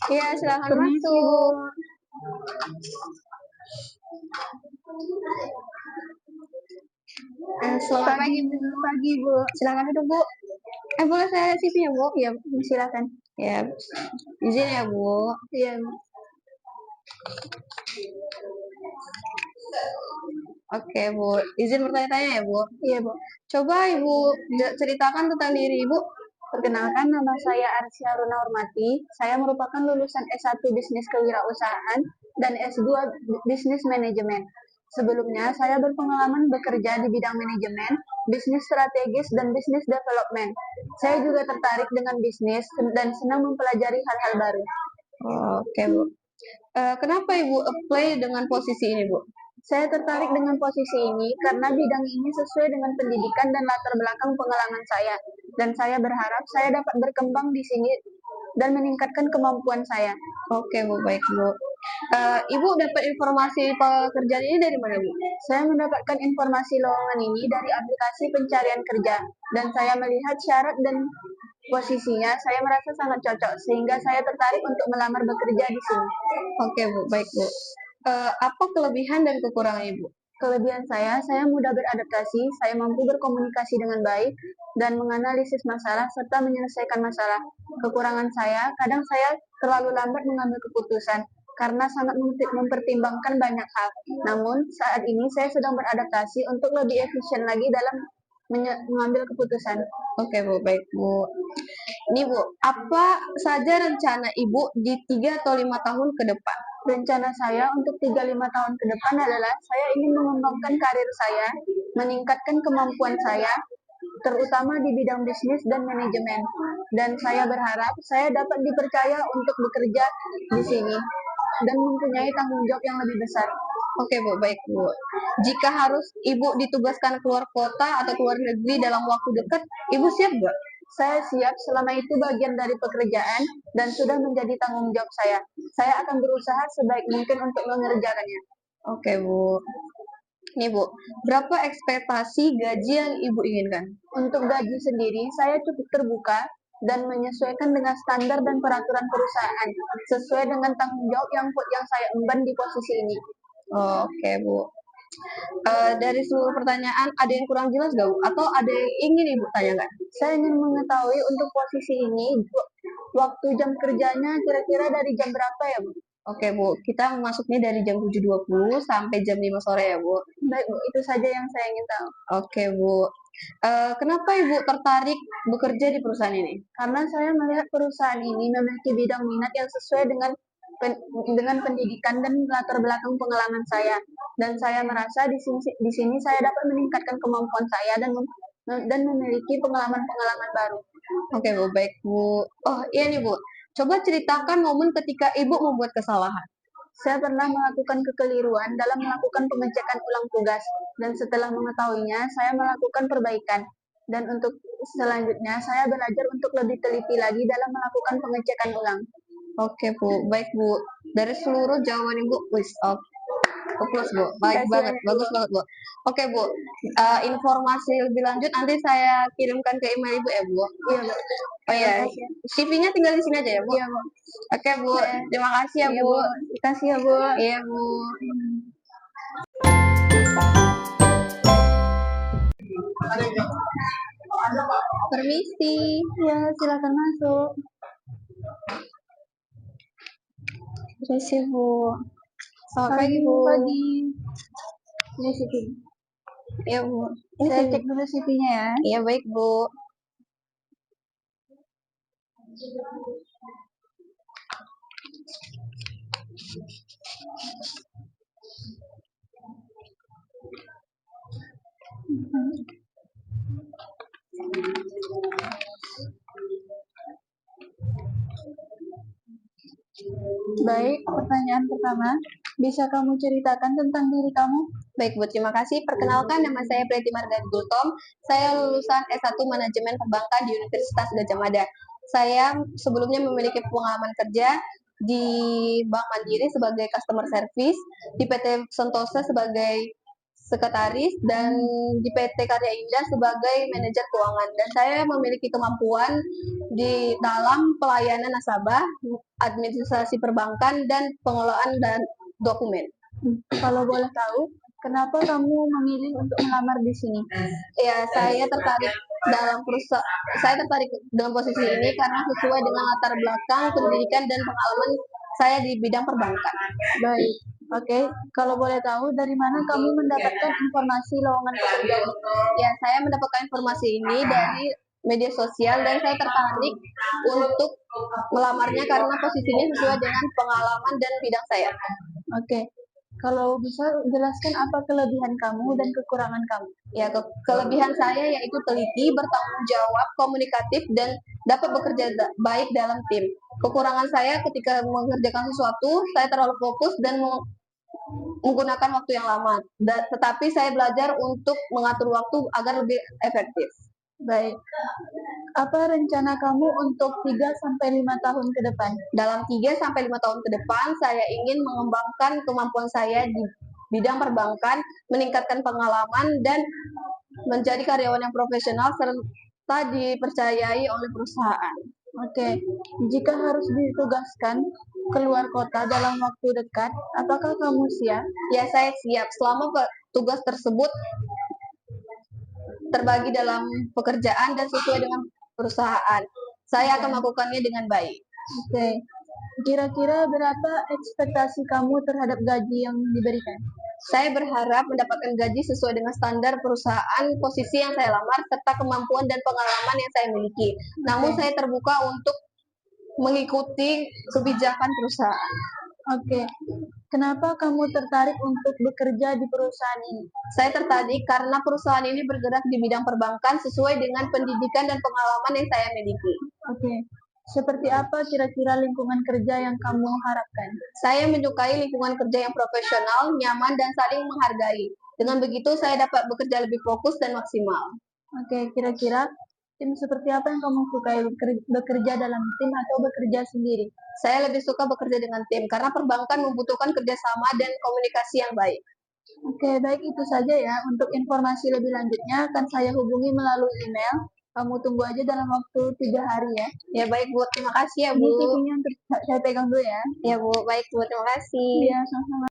Iya, silakan Permisi, Bu. masuk. Selamat pagi, Bu. Pagi, Bu. Silakan duduk, Bu. Boleh saya CV-nya, Bu? Ya, silakan. Ya, izin ya, Bu. Iya, Bu. Oke, Bu. Izin bertanya-tanya ya, Bu. Iya, Bu. Coba Ibu ceritakan tentang diri Ibu. Perkenalkan, nama saya Arsya Runa Hormati. Saya merupakan lulusan S1 Bisnis Kewirausahaan dan S2 Bisnis Manajemen. Sebelumnya, saya berpengalaman bekerja di bidang manajemen, bisnis strategis, dan bisnis development. Saya juga tertarik dengan bisnis dan senang mempelajari hal-hal baru. Oke, Bu. Kenapa Ibu apply dengan posisi ini, Bu? Saya tertarik dengan posisi ini karena bidang ini sesuai dengan pendidikan dan latar belakang pengalaman saya. Dan saya berharap saya dapat berkembang di sini dan meningkatkan kemampuan saya. Oke, Bu, baik, Bu. Ibu dapat informasi pekerjaan ini dari mana, Bu? Saya mendapatkan informasi lowongan ini dari aplikasi pencarian kerja. Dan saya melihat syarat dan posisinya, saya merasa sangat cocok sehingga saya tertarik untuk melamar bekerja di sini. Oke, Bu, baik, Bu. Apa kelebihan dan kekurangan Ibu? Kelebihan saya mudah beradaptasi, saya mampu berkomunikasi dengan baik, dan menganalisis masalah serta menyelesaikan masalah. Kekurangan saya, kadang saya terlalu lambat mengambil keputusan karena sangat mempertimbangkan banyak hal. Namun, saat ini saya sedang beradaptasi untuk lebih efisien lagi dalam mengambil keputusan. Oke, Bu, baik, Bu. Ini, Bu, apa saja rencana Ibu di 3 atau 5 tahun ke depan? Rencana saya untuk 3-5 tahun ke depan adalah saya ingin mengembangkan karir saya, meningkatkan kemampuan saya, terutama di bidang bisnis dan manajemen. Dan saya berharap saya dapat dipercaya untuk bekerja di sini dan mempunyai tanggung jawab yang lebih besar. Oke, Bu, baik, Bu. Jika harus Ibu ditugaskan keluar kota atau keluar negeri dalam waktu dekat, Ibu siap nggak? Saya siap selama itu bagian dari pekerjaan dan sudah menjadi tanggung jawab saya. Saya akan berusaha sebaik mungkin untuk mengerjakannya. Oke, Bu. Nih, Bu, berapa ekspektasi gaji yang Ibu inginkan? Untuk gaji sendiri, saya cukup terbuka dan menyesuaikan dengan standar dan peraturan perusahaan, sesuai dengan tanggung jawab yang saya emban di posisi ini. Oke, Bu. Dari seluruh pertanyaan, ada yang kurang jelas nggak, Bu? Atau ada yang ingin Ibu tanyakan? Saya ingin mengetahui untuk posisi ini, waktu jam kerjanya kira-kira dari jam berapa ya, Bu? Oke, Bu, kita masuknya dari jam 7.20 sampai jam 5 sore ya, Bu. Baik, Bu, itu saja yang saya ingin tahu. Oke, Bu. Kenapa Ibu tertarik bekerja di perusahaan ini? Karena saya melihat perusahaan ini memiliki bidang minat yang sesuai dengan pendidikan dan latar belakang pengalaman saya. Dan saya merasa di sini saya dapat meningkatkan kemampuan saya dan memiliki pengalaman-pengalaman baru. Oke, Bu, baik, Bu. Oh, iya nih, Bu. Coba ceritakan momen ketika Ibu membuat kesalahan. Saya pernah melakukan kekeliruan dalam melakukan pengecekan ulang tugas, dan setelah mengetahuinya, saya melakukan perbaikan. Dan untuk selanjutnya, saya belajar untuk lebih teliti lagi dalam melakukan pengecekan ulang. Oke, Bu. Baik, Bu. Dari seluruh jawaban Ibu, plus, Bu. Baik banget, bagus banget, Bu. Oke, Bu. Informasi lebih lanjut nanti saya kirimkan ke email Ibu ya, Bu. Iya, Bu. Oh iya, CV-nya tinggal di sini aja ya, Bu. Iya, Bu. Oke, Bu. Terima kasih ya, Iya, Bu. Terima kasih ya, Bu. Iya, Bu. Permisi. Ya, silakan masuk. Permisi, Bu. Selamat Pagi, Bu. Pagi. Ini CV. Iya, Bu. Saya cek dulu CV-nya ya. Iya, baik, Bu. Baik, pertanyaan pertama. Bisa kamu ceritakan tentang diri kamu? Baik, Bu. Terima kasih. Perkenalkan, nama saya Preti Margani Gultom. Saya lulusan S1 Manajemen Perbankan di Universitas Gadjah Mada. Saya sebelumnya memiliki pengalaman kerja di Bank Mandiri sebagai customer service, di PT Sentosa sebagai sekretaris, dan di PT Karya Indah sebagai manajer keuangan. Dan saya memiliki kemampuan di dalam pelayanan nasabah, administrasi perbankan, dan pengelolaan dan dokumen. Kalau boleh tahu, kenapa kamu memilih untuk melamar di sini? Ya, saya tertarik dengan posisi ini karena sesuai dengan latar belakang pendidikan dan pengalaman saya di bidang perbankan. Baik, oke. Kalau boleh tahu, dari mana kamu mendapatkan informasi lowongan pekerjaan? Ya, saya mendapatkan informasi ini dari media sosial dan saya tertarik untuk melamarnya karena posisinya sesuai dengan pengalaman dan bidang saya. Oke. Kalau bisa jelaskan apa kelebihan kamu dan kekurangan kamu? Ya, kelebihan saya yaitu teliti, bertanggung jawab, komunikatif, dan dapat bekerja baik dalam tim. Kekurangan saya ketika mengerjakan sesuatu, saya terlalu fokus dan menggunakan waktu yang lama. Tetapi saya belajar untuk mengatur waktu agar lebih efektif. Baik. Apa rencana kamu untuk 3-5 tahun ke depan? Dalam 3-5 tahun ke depan, saya ingin mengembangkan kemampuan saya di bidang perbankan, meningkatkan pengalaman, dan menjadi karyawan yang profesional serta dipercayai oleh perusahaan. Oke, jika harus ditugaskan keluar kota dalam waktu dekat, apakah kamu siap? Ya, saya siap selama tugas tersebut terbagi dalam pekerjaan dan sesuai dengan perusahaan. Saya akan melakukannya dengan baik. Oke, kira-kira berapa ekspektasi kamu terhadap gaji yang diberikan? Saya berharap mendapatkan gaji sesuai dengan standar perusahaan, posisi yang saya lamar, serta kemampuan dan pengalaman yang saya miliki. Namun saya terbuka untuk mengikuti kebijakan perusahaan. Oke, kenapa kamu tertarik untuk bekerja di perusahaan ini? Saya tertarik karena perusahaan ini bergerak di bidang perbankan sesuai dengan pendidikan dan pengalaman yang saya miliki. Oke, seperti apa kira-kira lingkungan kerja yang kamu harapkan? Saya menyukai lingkungan kerja yang profesional, nyaman, dan saling menghargai. Dengan begitu, saya dapat bekerja lebih fokus dan maksimal. Oke, kira-kira tim seperti apa yang kamu sukai, bekerja dalam tim atau bekerja sendiri? Saya lebih suka bekerja dengan tim karena perbankan membutuhkan kerjasama dan komunikasi yang baik. Oke, baik itu saja ya. Untuk informasi lebih lanjutnya akan saya hubungi melalui email. Kamu tunggu aja dalam waktu 3 hari ya. Ya baik Bu, terima kasih ya Ini Bu. CV-nya untuk saya pegang dulu ya. Ya Bu, baik Bu, terima kasih. Iya, sama-sama.